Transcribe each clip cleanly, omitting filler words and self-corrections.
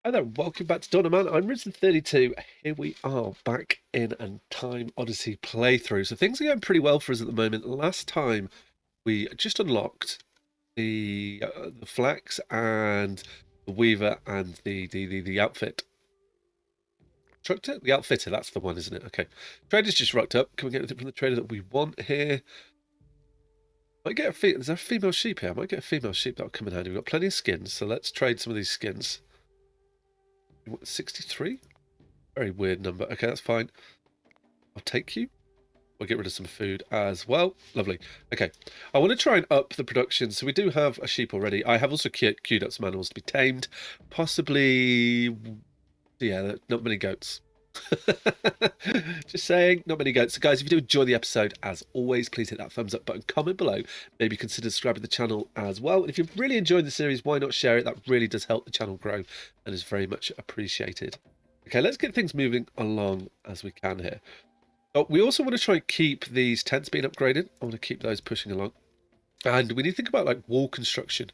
Hi there, welcome back to Donna Man. I'm Risen32. Here we are back in a Time Odyssey playthrough. So things are going pretty well for us at the moment. Last time we just unlocked the flax and the weaver and the outfit. Constructor? The outfitter, that's the one, isn't it? Okay. Trader's just rocked up. Can we get anything from the trader that we want here? Might get is there a female sheep here? I might get a female sheep that'll come in handy. We've got plenty of skins, so let's trade some of these skins. 63? Very weird number. Okay, that's fine. I'll take you. We'll get rid of some food as well. Lovely. Okay, I want to try and up the production. So we do have a sheep already. I have also queued up some animals to be tamed. Possibly, yeah, not many goats. Just saying, not many goats. So guys, if you do enjoy the episode, as always, please hit that thumbs up button, comment below, maybe consider subscribing to the channel as well. And if you've really enjoyed the series, why not share it? That really does help the channel grow and is very much appreciated. Okay, let's get things moving along as we can here. Oh, we also want to try and keep these tents being upgraded. I want to keep those pushing along. And we need to think about like wall construction.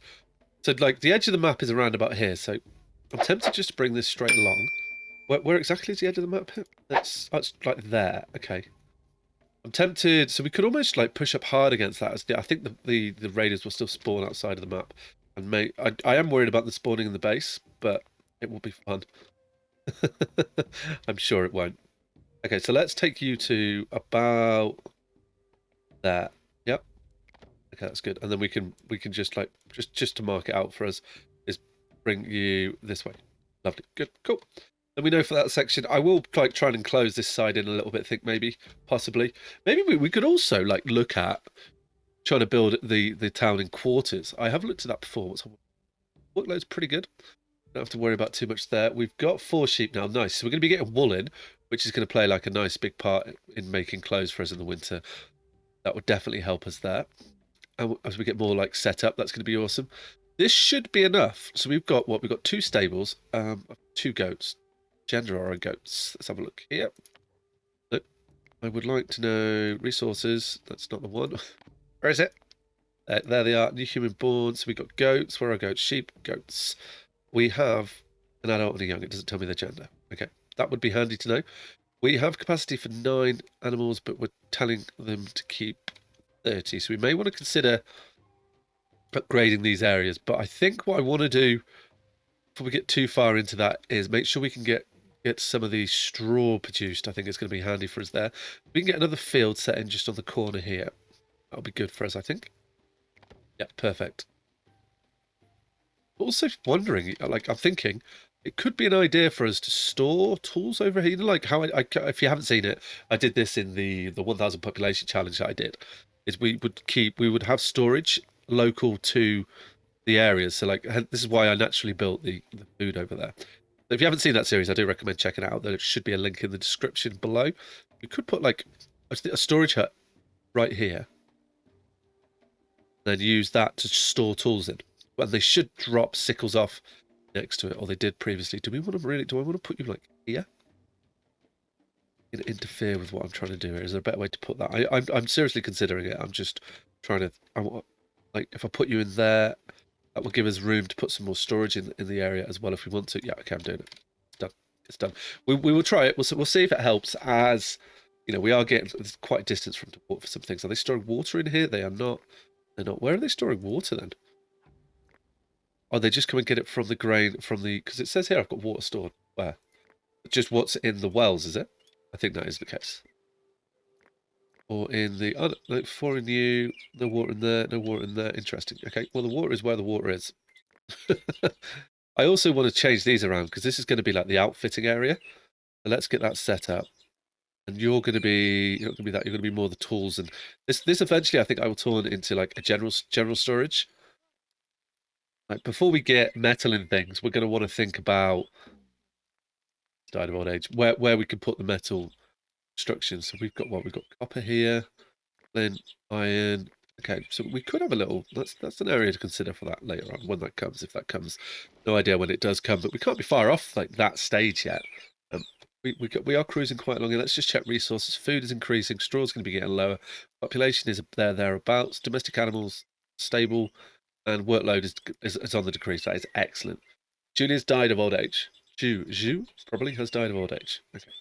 So like the edge of the map is around about here. So I'm tempted just to bring this straight along. Where exactly is the edge of the map? That's like there. Okay. I'm tempted. So we could almost like push up hard against that. I think the raiders will still spawn outside of the map. And I am worried about the spawning in the base, but it will be fun. I'm sure it won't. Okay, so let's take you to about there. Yep. Okay, that's good. And then we can just like just to mark it out for us is bring you this way. Lovely. Good. Cool. And we know for that section, I will like try and enclose this side in a little bit. Think maybe, possibly, maybe we could also like look at trying to build the town in quarters. I have looked at that before. Workload's pretty good. Don't have to worry about too much there. We've got 4 sheep now. Nice. So we're going to be getting wool in, which is going to play like a nice big part in making clothes for us in the winter. That would definitely help us there. And as we get more like set up, that's going to be awesome. This should be enough. So we've got what? We've got 2 stables, 2 goats. Gender are goats. Let's have a look here. Look, I would like to know resources. That's not the one. Where is it? There they are. New human born. So we've got goats. Where are goats? Sheep, goats. We have an adult and a young. It doesn't tell me the gender. Okay, that would be handy to know. We have capacity for 9 animals, but we're telling them to keep 30. So we may want to consider upgrading these areas. But I think what I want to do before we get too far into that is make sure we can get some of the straw produced. I think it's going to be handy for us there. We can get another field set in just on the corner here. That'll be good for us, I think. Yeah, perfect. Also wondering, like I'm thinking, it could be an idea for us to store tools over here. You know, like how if you haven't seen it, I did this in the 1000 population challenge that I did. Is we would have storage local to the areas. So like this is why I naturally built the food over there. So if you haven't seen that series, I do recommend checking it out. There should be a link in the description below. We could put like a storage hut right here, then use that to store tools in. And they should drop sickles off next to it, or they did previously. Do I want to put you like here? Gonna interfere with what I'm trying to do here. Is there a better way to put that? I'm seriously considering it. I'm just trying to. Like if I put you in there, that will give us room to put some more storage in the area as well if we want to. Yeah, okay, I'm doing it. It's done. It's done. We will try it. We'll see if it helps. As you know, we are getting quite a distance from support for some things. Are they storing water in here? They are not. They're not. Where are they storing water then? Oh, they just come and get it from the grain, because it says here I've got water stored. Where? Just what's in the wells, is it? I think that is the case. Or in the, oh, look, 4 in you, no water in there, no water in there. Interesting. Okay, well, the water is where the water is. I also want to change these around, because this is going to be like the outfitting area. So let's get that set up. And you're going to be, you're not going to be that, you're going to be more the tools. And this eventually, I think I will turn into like a general storage. Like before we get metal in things, we're going to want to think about died of old age where we can put the metal construction. So we've got what? We've got copper here, then iron. Okay, so we could have a little. That's an area to consider for that later on when that comes. If that comes, no idea when it does come, but we can't be far off like that stage yet. We are cruising quite along. And let's just check resources. Food is increasing. Straw is going to be getting lower. Population is thereabouts. Domestic animals stable. And workload is on the decrease. That is excellent. Julia's died of old age. Zhu probably has died of old age. Okay.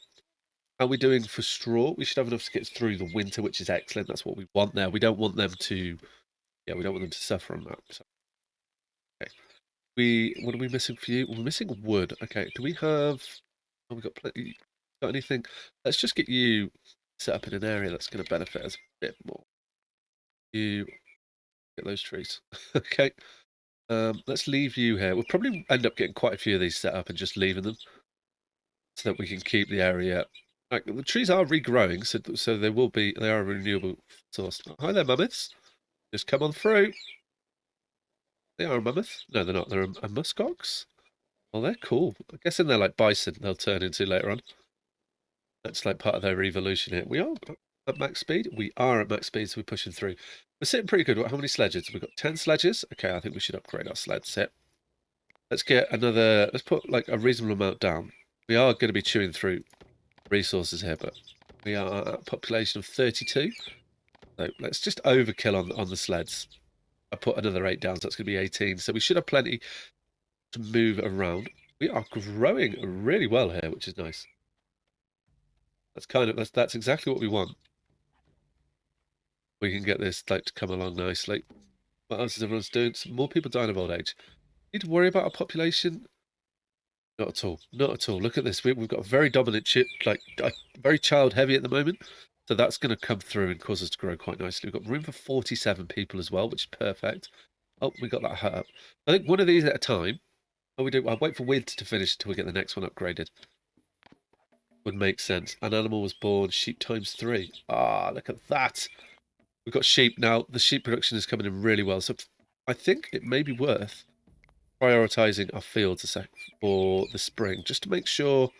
How are we doing for straw? We should have enough to get through the winter, which is excellent. That's what we want there. We don't want them to, yeah, we don't want them to suffer on that. So, okay. What are we missing for you? We're missing wood. Okay. Do we have? Oh, we got plenty. Got anything? Let's just get you set up in an area that's going to benefit us a bit more. You get those trees. Okay. Let's leave you here. We'll probably end up getting quite a few of these set up and just leaving them so that we can keep the area. Like, the trees are regrowing, so they are a renewable source. Hi there, mammoths. Just come on through. They are a mammoth. No, they're not. They're a muskox. Well, they're cool. I'm guessing they're like bison. They'll turn into later on. That's like part of their evolution here. We are at max speed. We are at max speed, so we're pushing through. We're sitting pretty good. How many sledges? We've got 10 sledges. Okay, I think we should upgrade our sled set. Let's get another. Let's put like a reasonable amount down. We are going to be chewing through resources here, but we are at a population of 32. So let's just overkill on the sleds. I put another 8 down, so that's going to be 18. So we should have plenty to move around. We are growing really well here, which is nice. That's exactly what we want. We can get this like to come along nicely. What else is everyone's doing? Some more people dying of old age. Need to worry about our population? Not at all. Not at all. Look at this. We've got a very dominant chip, like very child heavy at the moment. So that's going to come through and cause us to grow quite nicely. We've got room for 47 people as well, which is perfect. Oh, we got that hut up. I think one of these at a time. Oh, we do. I'll wait for winter to finish until we get the next one upgraded. Would make sense. An animal was born. Sheep times 3. Ah, look at that. We've got sheep now. The sheep production is coming in really well. So I think it may be worth prioritizing our fields for the spring, just to make sure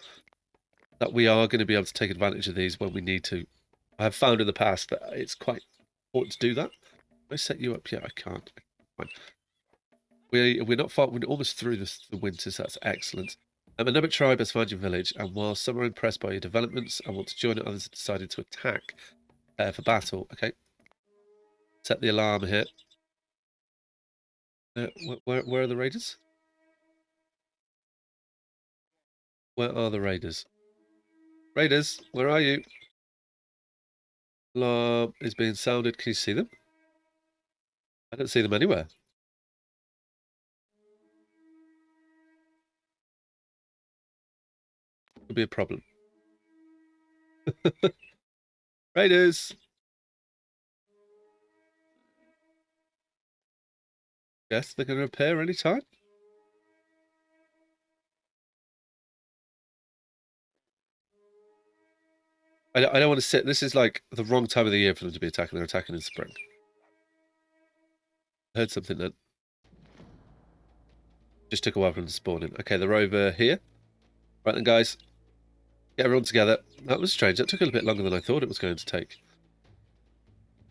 that we are going to be able to take advantage of these when we need to. I have found in the past that it's quite important to do that. Can I set you up? Yeah, I can't. Fine. We're not far. We're almost through the winter, so that's excellent. Another tribe has found your village, and while some are impressed by your developments and want to join it, others have decided to attack for battle. Okay. Set the alarm here. Where are the raiders? Where are the raiders? Raiders, where are you? Alarm is being sounded. Can you see them? I don't see them anywhere. Could be a problem. Raiders! Guess they're going to appear any time. I don't want to sit. This is like the wrong time of the year for them to be attacking. They're attacking in spring. I heard something then. Just took a while for them to spawn in. Okay, they're over here. Right then, guys. Get everyone together. That was strange. That took a little bit longer than I thought it was going to take.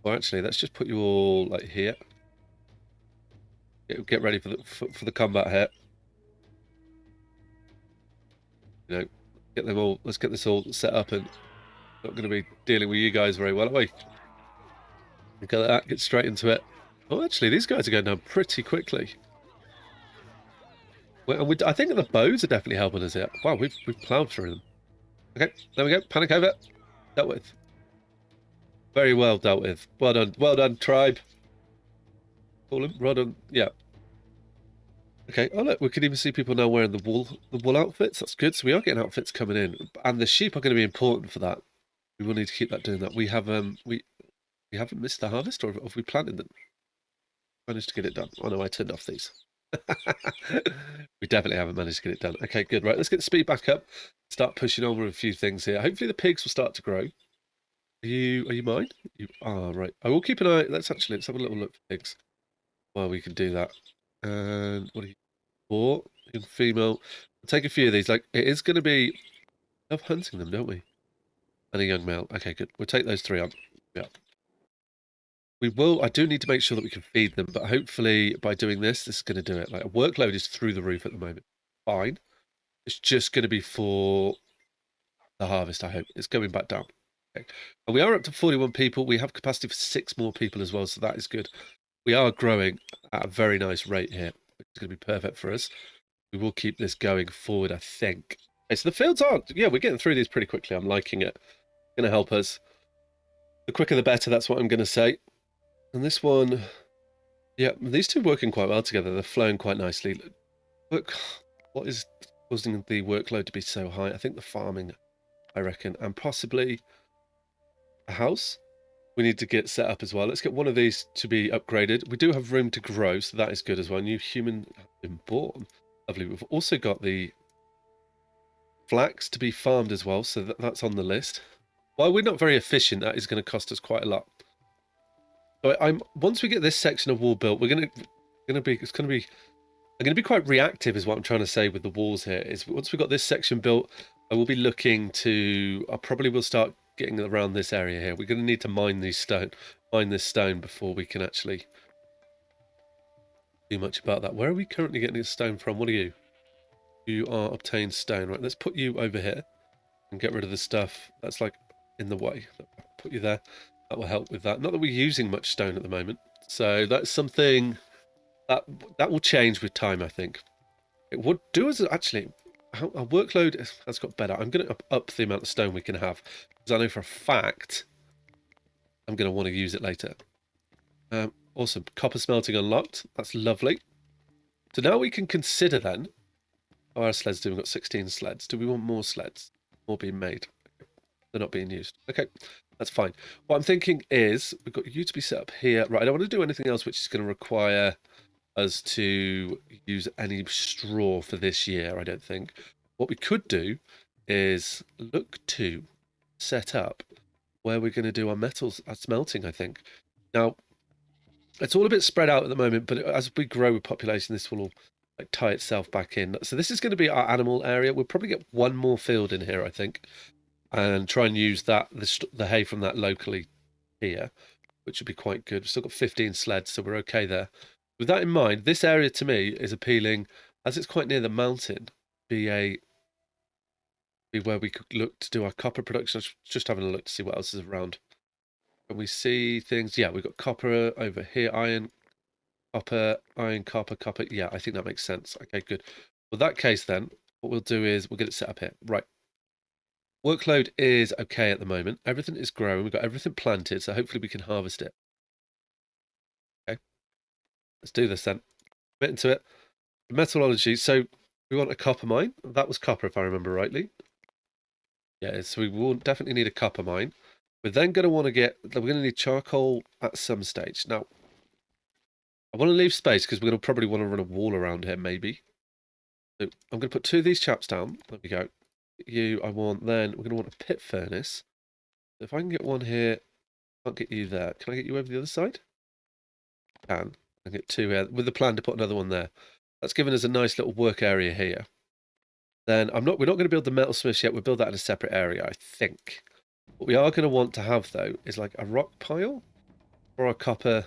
Well, actually, let's just put you all like here. Get ready for the combat here. You know, get them all. Let's get this all set up, and not going to be dealing with you guys very well, are we? Look at that. Get straight into it. Oh, actually, these guys are going down pretty quickly. Well, I think the bows are definitely helping us here. Wow, we've ploughed through them. Okay, there we go. Panic over. Dealt with. Very well dealt with. Well done, tribe. Call him. Well done. Yeah. Okay. Oh look, we can even see people now wearing the wool outfits. That's good. So we are getting outfits coming in, and the sheep are going to be important for that. We will need to keep that doing that. We have we haven't missed the harvest, or have we planted them? Managed to get it done. Oh no, I turned off these. We definitely haven't managed to get it done. Okay, good. Right, let's get the speed back up. Start pushing over a few things here. Hopefully the pigs will start to grow. Are you mine? You are right. I will keep an eye. Let's have a little look for pigs. Well, we can do that. And what are you for? In female. I'll take a few of these. Like, it is going to be. Love hunting them, don't we? And a young male. Okay, good. We'll take those 3 on. Yeah. We will. I do need to make sure that we can feed them, but hopefully by doing this is going to do it. Like, a workload is through the roof at the moment. Fine. It's just going to be for the harvest, I hope. It's going back down. Okay. And we are up to 41 people. We have capacity for 6 more people as well, so that is good. We are growing at a very nice rate here, which is going to be perfect for us. we will keep this going forward, I think. Okay, so the fields are, yeah, we're getting through these pretty quickly. I'm liking it. Going to help us. The quicker the better, that's what I'm going to say. And this one, yeah, these two working quite well together. They're flowing quite nicely. Look, what is causing the workload to be so high? I think the farming, I reckon, and possibly a house. We need to get set up as well. Let's get one of these to be upgraded. We do have room to grow, so that is good as well. New human has been born. Lovely. We've also got the flax to be farmed as well, so that's on the list. While we're not very efficient, that is going to cost us quite a lot. So once we get this section of wall built, I'm going to be quite reactive, is what I'm trying to say with the walls here. Is once we've got this section built, I will be looking to. I probably will start getting around this area here. We're going to need to mine this stone before we can actually do much about that. Where are we currently getting this stone from? What are you? You are obtained stone, right? Let's put you over here and get rid of the stuff that's like in the way. Put you there. That will help with that. Not that we're using much stone at the moment, so that's something that will change with time, I think. It would do us actually. Our workload has got better. I'm going to up the amount of stone we can have, because I know for a fact I'm going to want to use it later. Awesome. Copper smelting unlocked. That's lovely. So now we can consider then. Oh, our sleds do. We've got 16 sleds. Do we want more sleds? More being made? They're not being used. Okay, that's fine. What I'm thinking is we've got you to be set up here. Right, I don't want to do anything else which is going to require us to use any straw for this year, I don't think. What we could do is look to set up where we're going to do our metals smelting, I think. Now, it's all a bit spread out at the moment, but as we grow with population, this will all like tie itself back in. So this is going to be our animal area. We'll probably get one more field in here, I think, and try and use the hay from that locally here, which would be quite good. We've still got 15 sleds, so we're okay there. With that in mind, this area to me is appealing, as it's quite near the mountain, be where we could look to do our copper production. I was just having a look to see what else is around. Can we see things? Yeah, we've got copper over here, iron, copper, copper. Yeah, I think that makes sense. Okay, good. Well, that case then, what we'll do is we'll get it set up here. Right. Workload is okay at the moment. Everything is growing. We've got everything planted, so hopefully we can harvest it. Okay. Let's do this then. Get into it. Metallurgy. So we want a copper mine. That was copper, if I remember rightly. Yeah, so we will definitely need a copper mine. We're then going to want to we're going to need charcoal at some stage. Now, I want to leave space because we're going to probably want to run a wall around here, maybe. So I'm going to put two of these chaps down. There we go. We're going to want a pit furnace. So if I can get one here, I can't get you there. Can I get you over the other side? Can. I get two here with the plan to put another one there. That's given us a nice little work area here. Then we're not going to build the metal smiths yet. We'll build that in a separate area, I think. What we are going to want to have though is like a rock pile or a copper,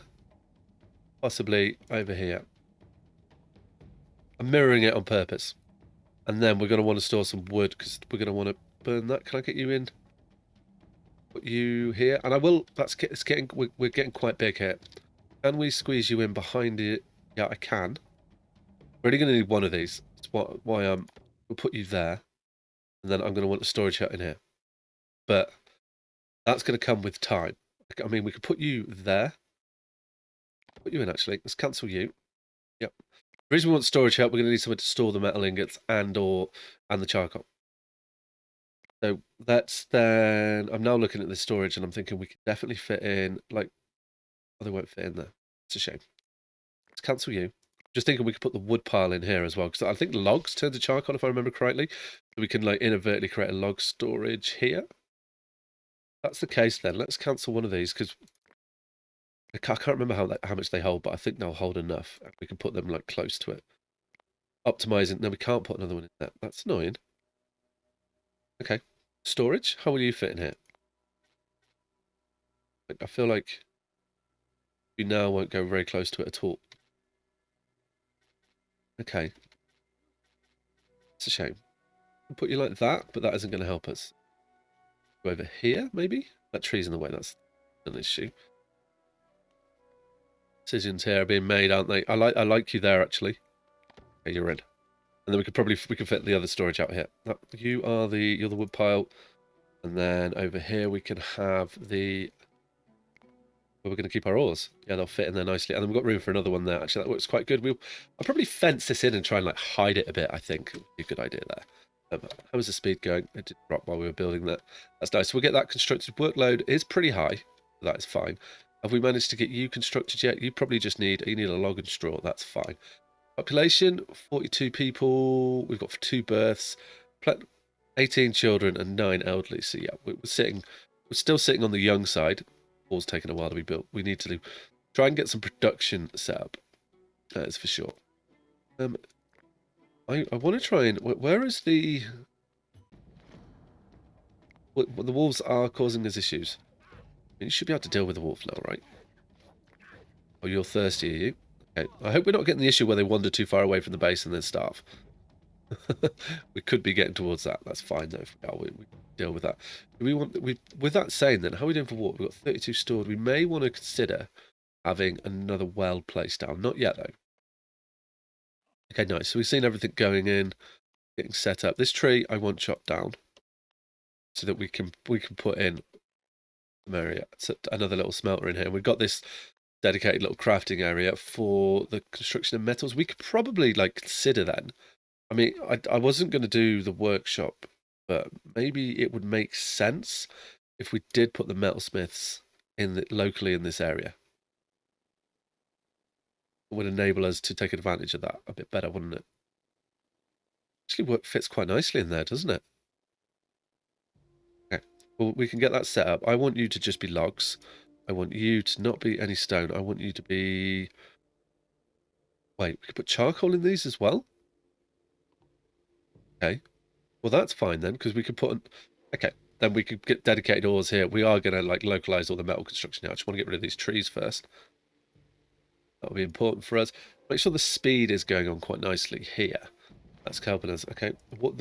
possibly over here. I'm mirroring it on purpose. And then we're going to want to store some wood because we're going to want to burn that. Can I get you in? Put you here, and I will. We're getting quite big here. Can we squeeze you in behind it? Yeah, I can. We're only going to need one of these. That's why we'll put you there, and then I'm going to want a storage hut in here. But that's going to come with time. I mean, we could put you there. Put you in actually. Let's cancel you. Yep. The reason we want storage hut, we're going to need somewhere to store the metal ingots and the charcoal. So that's then. I'm now looking at the storage, and I'm thinking we could definitely fit in like. Oh, they won't fit in there. It's a shame. Let's cancel you. Just thinking we could put the wood pile in here as well, because I think logs turn to charcoal if I remember correctly. So we can like inadvertently create a log storage here. If that's the case, then let's cancel one of these because I can't remember how much they hold, but I think they'll hold enough. We can put them like close to it. Optimizing. No, we can't put another one in there. That's annoying. Okay. Storage. How will you fit in here? I feel like you now won't go very close to it at all. Okay. It's a shame. We'll put you like that, but that isn't going to help us. Go over here, maybe? That tree's in the way, that's an issue. Decisions here are being made, aren't they? I like you there, actually. Okay, you're in. And then we can fit the other storage out here. You're the wood pile. And then over here we can have the... Where we're going to keep our ores. Yeah, they'll fit in there nicely. And then we've got room for another one there. Actually, that works quite good. I'll probably fence this in and try and like hide it a bit, I think. Would be a good idea there. How was the speed going? It did drop while we were building that. That's nice. So we'll get that constructed. Workload is pretty high. That is fine. Have we managed to get you constructed yet? You probably just need a log and straw. That's fine. Population, 42 people. We've got 2 births, 18 children and 9 elderly. So yeah, we're still sitting on the young side. Wall's taken a while to be built. We need to try and get some production set up. That is for sure. I want to try and... Where is the... The wolves are causing us issues. You should be able to deal with the wolf now, right? Oh, you're thirsty, are you? Okay. I hope we're not getting the issue where they wander too far away from the base and then starve. We could be getting towards that. That's fine, though. We deal with that. Do we want... With that saying, then, how are we doing for water? We've got 32 stored. We may want to consider having another well placed down. Not yet, though. Okay, nice. So we've seen everything going in, getting set up. This tree I want chopped down so that we can put in some area. So another little smelter in here. We've got this dedicated little crafting area for the construction of metals. We could probably like consider that. I mean, I wasn't going to do the workshop, but maybe it would make sense if we did put the metalsmiths locally in this area. Would enable us to take advantage of that a bit better, wouldn't it? Actually, fits quite nicely in there, doesn't it? Okay, well, we can get that set up. I want you to just be logs. I want you to not be any stone. I want you to be... Wait, we could put charcoal in these as well? Okay, well, that's fine then, because we could put... Okay, then we could get dedicated ores here. We are going to like localize all the metal construction now. I just want to get rid of these trees first. That'll be important for us. Make sure the speed is going on quite nicely here. That's helping us. Okay, what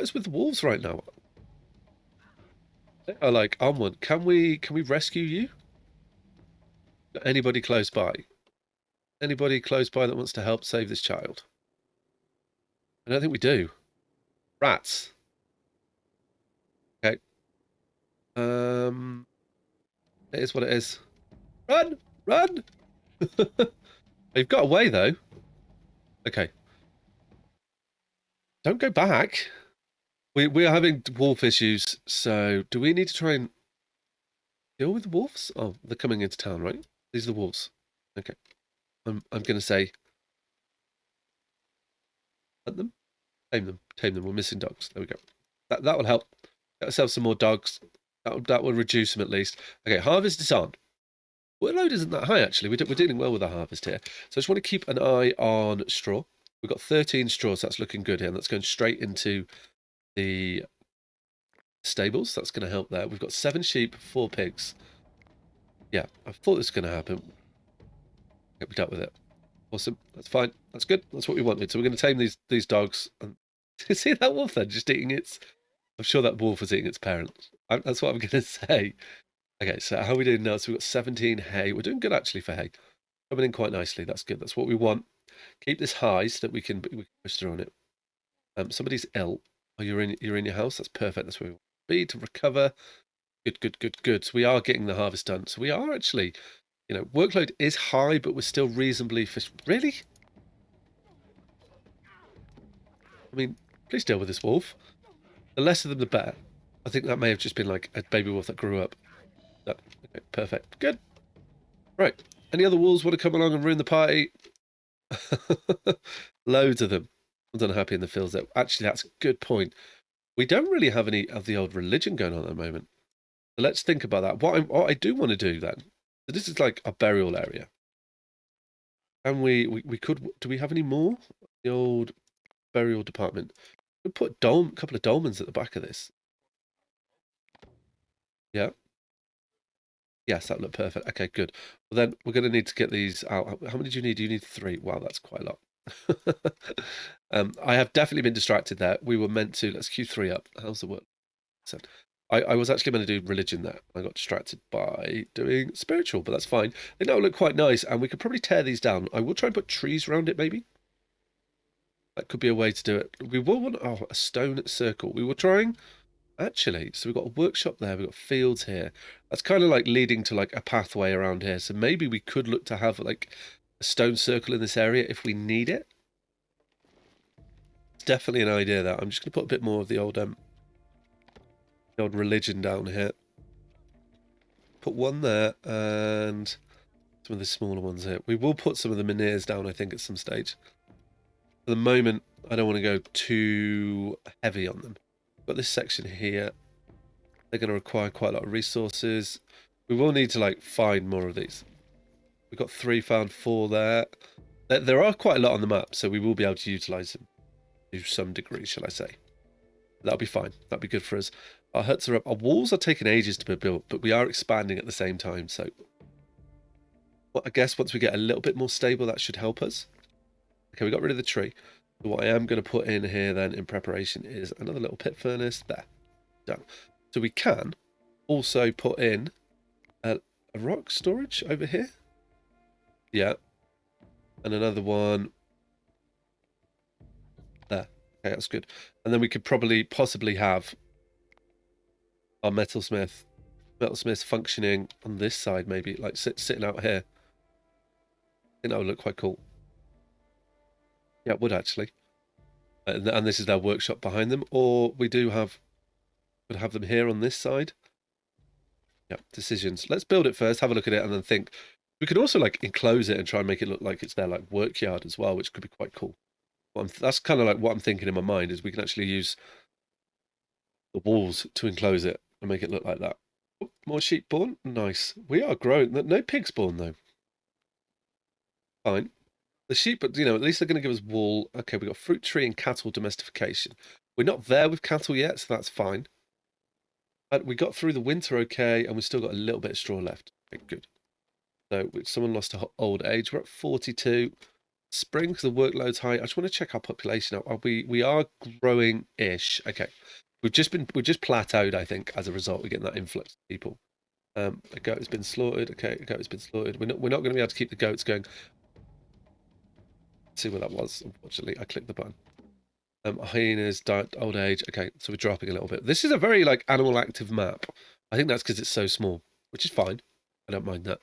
is with the wolves right now? They are like onward. Can we rescue you? Anybody close by? Anybody close by that wants to help save this child? I don't think we do. Rats. Okay. It is what it is. Run! Run! They've got away, though. Okay. Don't go back. We are having wolf issues, so do we need to try and deal with the wolves? Oh, they're coming into town, right? These are the wolves. Okay. I'm going to say... Hunt them? Tame them. Tame them. We're missing dogs. There we go. That will help. Get ourselves some more dogs. That will reduce them at least. Okay, harvest is on. Workload isn't that high, actually. We're dealing well with our harvest here. So I just want to keep an eye on straw. We've got 13 straws. So that's looking good here. And that's going straight into the stables. That's going to help there. We've got 7 sheep, 4 pigs. Yeah, I thought this was going to happen. Okay, we dealt with it. Awesome. That's fine. That's good. That's what we wanted. So we're going to tame these dogs. And see that wolf then just eating its... I'm sure that wolf was eating its parents. That's what I'm going to say. Okay, so how are we doing now? So we've got 17 hay. We're doing good, actually, for hay. Coming in quite nicely. That's good. That's what we want. Keep this high so that we can push through on it. Somebody's ill. Oh, you're in your house? That's perfect. That's where we want to be to recover. Good, good, good, good. So we are getting the harvest done. So we are actually, workload is high, but we're still reasonably... Really? I mean, please deal with this wolf. The less of them, the better. I think that may have just been like a baby wolf that grew up. Okay, perfect. Good. Right. Any other wolves want to come along and ruin the party? Loads of them. I'm unhappy in the fields there. Actually, that's a good point. We don't really have any of the old religion going on at the moment. So let's think about that. What I do want to do then, so this is like a burial area. And we could, do we have any more? The old burial department. We'll put a couple of dolmens at the back of this. Yeah. Yes, that looked perfect. Okay, good. Well, then we're going to need to get these out. How many do you need? You need 3. Wow, that's quite a lot. I have definitely been distracted there. We were meant to... Let's queue 3 up. How's the work? So, I was actually going to do religion there. I got distracted by doing spiritual, but that's fine. They now look quite nice, and we could probably tear these down. I will try and put trees around it, maybe. That could be a way to do it. We will want a stone circle. We were trying actually. So we've got a workshop there. We've got fields here. That's kind of like leading to like a pathway around here. So maybe we could look to have like a stone circle in this area if we need it. It's definitely an idea. That I'm just going to put a bit more of the old religion down here. Put one there and some of the smaller ones here. We will put some of the menhirs down, I think, at some stage. For the moment, I don't want to go too heavy on them. Got this section here. They're going to require quite a lot of resources. We will need to like find more of these. We've got 3 found, 4 there. There are quite a lot on the map, so we will be able to utilize them to some degree, shall I say. That'll be fine. That'll be good for us. Our huts are up. Our walls are taking ages to be built, but we are expanding at the same time. So well, I guess once we get a little bit more stable, that should help us. Okay, we got rid of the tree. So what I am going to put in here then in preparation is another little pit furnace there. Down. So we can also put in a rock storage over here. Yeah. And another one there. Okay, that's good. And then we could possibly have our metalsmith functioning on this side, maybe like sitting out here. I think that would look quite cool. Yeah, it would actually. And this is their workshop behind them. Or we would have them here on this side. Yeah, decisions. Let's build it first, have a look at it, and then think. We could also like enclose it and try and make it look like it's their like work yard as well, which could be quite cool. That's kind of like what I'm thinking in my mind is we can actually use the walls to enclose it and make it look like that. Oh, more sheep born? Nice. We are growing. No pigs born though. Fine. The sheep, but you know, at least they're going to give us wool. Okay, we've got fruit tree and cattle domestication. We're not there with cattle yet, so that's fine. But we got through the winter okay, and we've still got a little bit of straw left. Okay, good. So someone lost to old age. We're at 42. Spring, because the workload's high. I just want to check our population out. We are growing-ish. Okay. We've just plateaued, I think, as a result of getting that influx of people. A goat has been slaughtered. Okay, a goat has been slaughtered. We're not going to be able to keep the goats going. Let's see what that was, unfortunately. I clicked the button. Hyenas, died, old age. Okay, so we're dropping a little bit. This is a very like animal active map. I think that's because it's so small, which is fine. I don't mind that.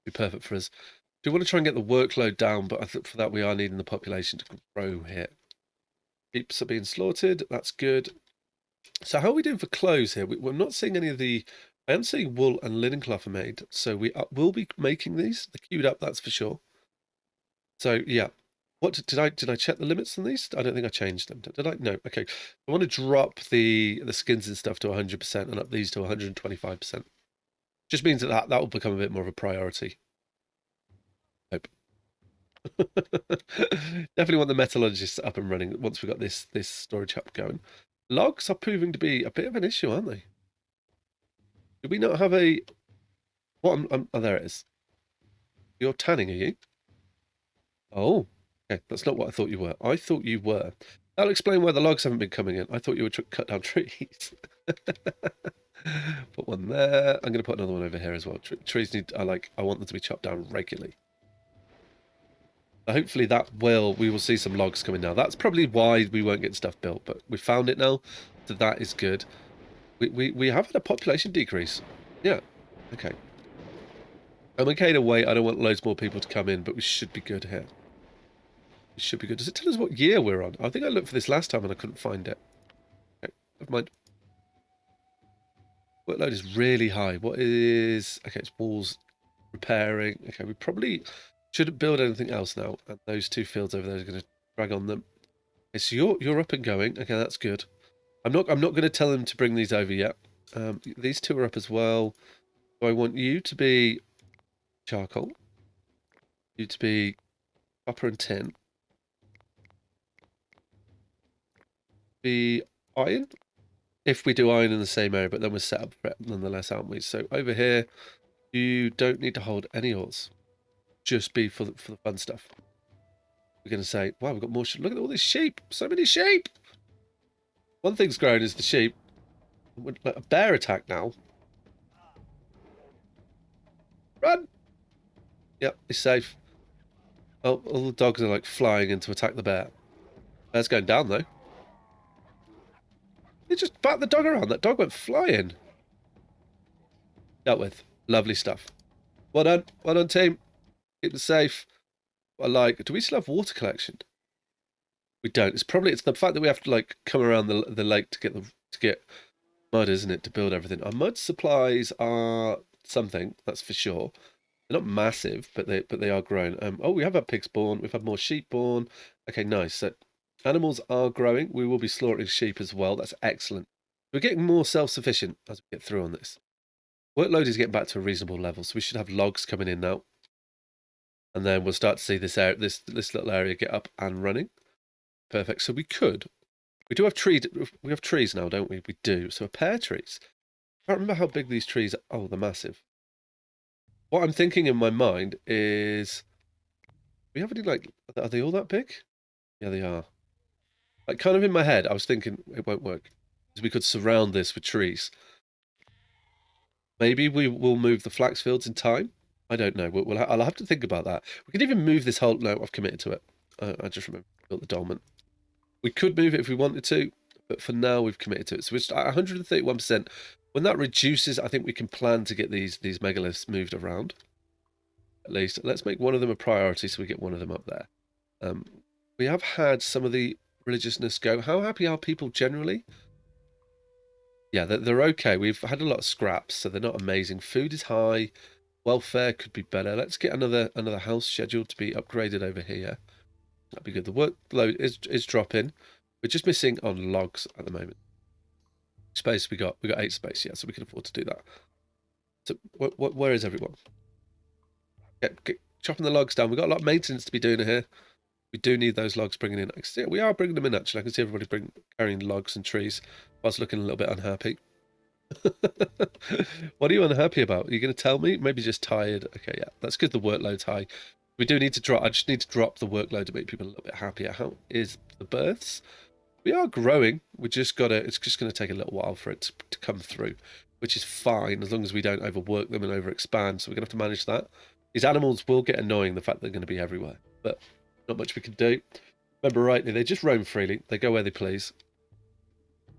It'd be perfect for us. We want to try and get the workload down, but I think for that we are needing the population to grow here. Sheep are being slaughtered. That's good. So how are we doing for clothes here? We're not seeing any of the... I am seeing wool and linen cloth are made, so we will be making these. They're queued up, that's for sure. So yeah. What did I check the limits on these? I don't think I changed them. Did I? No. Okay. I want to drop the skins and stuff to 100% and up these to 125%. Just means that will become a bit more of a priority. Hope. Definitely want the metallurgists up and running once we've got this storage hub going. Logs are proving to be a bit of an issue, aren't they? Do we not have a... What? Oh, there it is. You're tanning, are you? Oh. Okay, that's not what I thought you were. I thought you were. That'll explain why the logs haven't been coming in. I thought you were cut down trees. Put one there. I'm going to put another one over here as well. Trees need... I want them to be chopped down regularly. Hopefully we will see some logs coming now. That's probably why we won't get stuff built, but we found it now, so that is good. We have had a population decrease. Yeah, okay. I'm okay to wait. I don't want loads more people to come in, but we should be good here. We should be good. Does it tell us what year we're on? I think I looked for this last time and I couldn't find it. Okay, never mind. Workload is really high. What is... Okay, it's walls repairing. Okay, we probably... shouldn't build anything else now, and those 2 fields over there are going to drag on them. Okay, so you're up and going. Okay, that's good. I'm not going to tell them to bring these over yet. These 2 are up as well. So I want you to be charcoal. You to be copper and tin. Be iron. If we do iron in the same area, but then we're set up for it nonetheless, aren't we? So over here, you don't need to hold any ores. Just be for the fun stuff. We're going to say, wow, we've got more... Look at all these sheep. So many sheep. One thing's grown is the sheep. A bear attack now. Run. Yep, he's safe. Oh, all the dogs are like flying in to attack the bear. Bear's going down, though. He just bat the dog around. That dog went flying. Dealt with. Lovely stuff. Well done. Well done, team. Keep it safe. I like. Do we still have water collection? We don't. It's the fact that we have to like come around the lake to get mud, isn't it, to build everything. Our mud supplies are something, that's for sure. They're not massive, but they are growing. Oh, we have had pigs born. We've had more sheep born. Okay, nice. So animals are growing. We will be slaughtering sheep as well. That's excellent. We're getting more self-sufficient as we get through on this. Workload is getting back to a reasonable level, so we should have logs coming in now. And then we'll start to see this little area get up and running. Perfect. So we do have trees. We have trees now, don't we? We do. So pear trees. I can't remember how big these trees are. Oh, they're massive. What I'm thinking in my mind is, do we have any, like, are they all that big? Yeah, they are. Like, kind of in my head, I was thinking it won't work. Because we could surround this with trees. Maybe we will move the flax fields in time. I don't know. I'll have to think about that. We could even move this whole... No, I've committed to it. I just remember built the dolmen. We could move it if we wanted to, but for now we've committed to it. So we're at 131%. When that reduces, I think we can plan to get these megaliths moved around. At least, let's make one of them a priority so we get one of them up there. We have had some of the religiousness go. How happy are people generally? Yeah, they're okay. We've had a lot of scraps, so they're not amazing. Food is high. Welfare could be better. Let's get another house scheduled to be upgraded over here. That'd be good. The workload is dropping. We're just missing on logs at the moment. Space we got 8 space, yeah, so we can afford to do that. So where is everyone? Get chopping the logs down. We've got a lot of maintenance to be doing here. We do need those logs bringing in. We are bringing them in, actually. I can see everybody carrying logs and trees whilst looking a little bit unhappy. What are you unhappy about? Are you going to tell me? Maybe just tired. Okay, yeah, that's because the workload's high. We do need to drop. I just need to drop the workload to make people a little bit happier. How is the births? We are growing. We just got to. It's just going to take a little while for it to come through, which is fine as long as we don't overwork them and overexpand. So we're going to have to manage that. These animals will get annoying. The fact they're going to be everywhere, but not much we can do. Remember rightly, they just roam freely. They go where they please.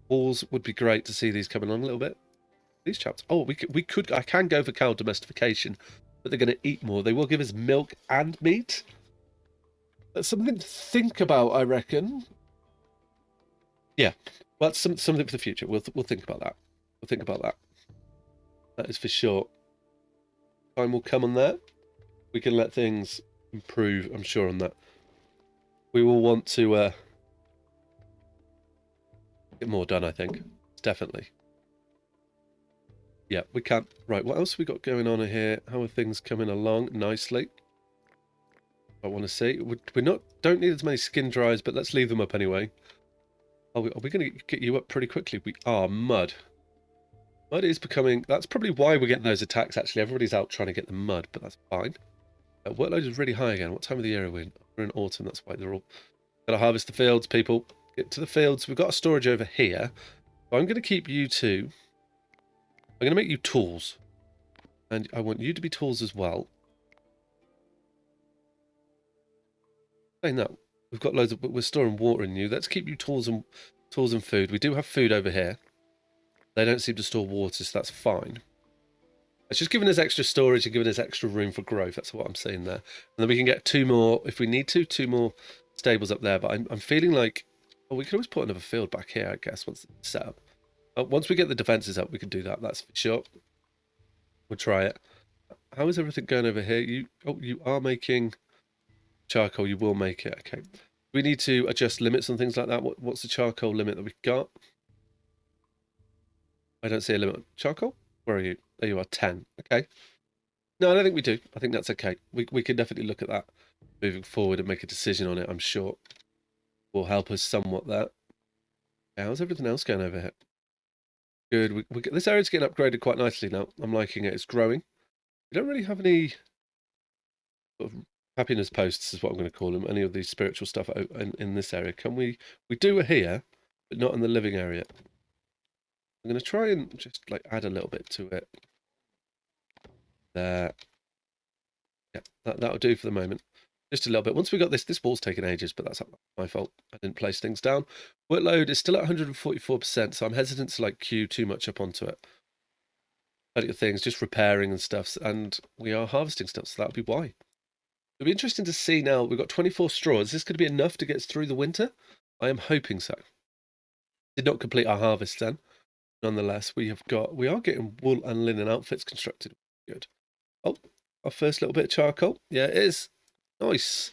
Walls would be great to see these coming on a little bit. These chaps. Oh, we could. I can go for cow domestication, but they're going to eat more. They will give us milk and meat. That's something to think about, I reckon. Yeah, well, that's something for the future. We'll think about that. We'll think about that. That is for sure. Time will come on that. We can let things improve, I'm sure, on that. We will want to get more done, I think. Definitely. Yeah, we can. Right, what else have we got going on here? How are things coming along nicely? I want to see. Don't need as many skin dries, but let's leave them up anyway. Are we going to get you up pretty quickly? We are. Mud. Mud is becoming... That's probably why we're getting those attacks, actually. Everybody's out trying to get the mud, but that's fine. Workload is really high again. What time of the year are we in? We're in autumn, that's why they're all... Got to harvest the fields, people. Get to the fields. We've got a storage over here. So I'm going to keep you two. I'm going to make you tools. And I want you to be tools as well. Saying that, we've got loads of... We're storing water in you. Let's keep you tools and food. We do have food over here. They don't seem to store water, so that's fine. It's just giving us extra storage and giving us extra room for growth. That's what I'm saying there. And then we can get 2 more, if we need to, 2 more stables up there. But I'm feeling like... Oh, we could always put another field back here, I guess, once it's set up. Once we get the defences up, we can do that. That's for sure. We'll try it. How is everything going over here? You are making charcoal. You will make it. Okay. We need to adjust limits and things like that. What's the charcoal limit that we've got? I don't see a limit. Charcoal? Where are you? There you are, 10. Okay. No, I don't think we do. I think that's okay. We can definitely look at that moving forward and make a decision on it, I'm sure. Will help us somewhat there. Yeah, how's everything else going over here? Good. This area's getting upgraded quite nicely now. I'm liking it. It's growing. We don't really have any sort of happiness posts, is what I'm going to call them. Any of the spiritual stuff in this area. Can we do it here, but not in the living area. I'm going to try and just like add a little bit to it. There. Yeah, that'll do for the moment. Just a little bit. Once we got this wall's taken ages, but that's my fault. I didn't place things down. Workload is still at 144%, so I'm hesitant to like queue too much up onto it. Plenty of things, just repairing and stuff, and we are harvesting stuff, so that'll be why. It'll be interesting to see now. We've got 24 straws. Is this going to be enough to get us through the winter? I am hoping so. Did not complete our harvest then. Nonetheless, we are getting wool and linen outfits constructed. Good. Oh, our first little bit of charcoal. Yeah, it is. Nice.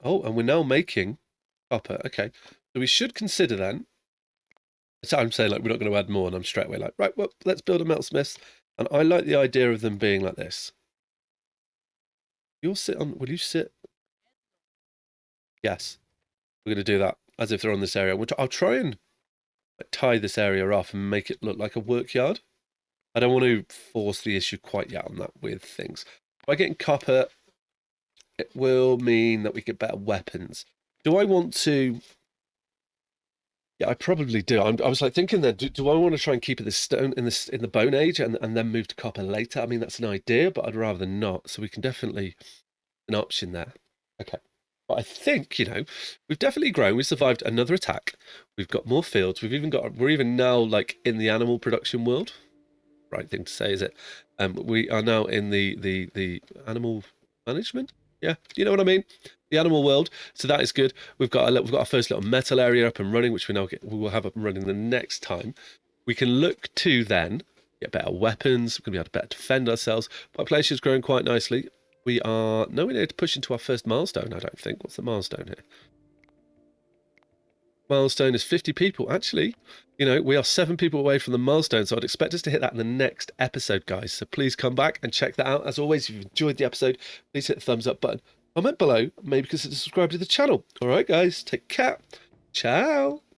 Oh, and we're now making copper. Okay. So we should consider then. So I'm saying like we're not going to add more, and I'm straight away like, right, well, let's build a metalsmith. And I like the idea of them being like this. Will you sit? Yes. We're going to do that as if they're on this area. I'll try and tie this area off and make it look like a work yard. I don't want to force the issue quite yet on that with things. By getting copper, it will mean that we get better weapons. Do I want to? Yeah, I probably do. I was like thinking that. Do I want to try and keep it the stone in the Bone Age and then move to copper later? I mean, that's an idea, but I'd rather not. So we can definitely an option there. Okay. But I think, we've definitely grown. We survived another attack. We've got more fields. We're even now like in the animal production world. Right thing to say, is it? We are now in the animal management. Yeah, you know what I mean. The animal world. So that is good. We've got our first little metal area up and running, which we will have up and running the next time. We can look to then get better weapons. We're going to be able to better defend ourselves. Population is growing quite nicely. We are nowhere near to push into our first milestone, I don't think. What's the milestone here? Milestone is 50 people. Actually, we are 7 people away from the milestone, so I'd expect us to hit that in the next episode, guys. So please come back and check that out. As always, if you've enjoyed the episode, please hit the thumbs up button. Comment below, maybe consider subscribing to the channel. All right, guys, take care. Ciao.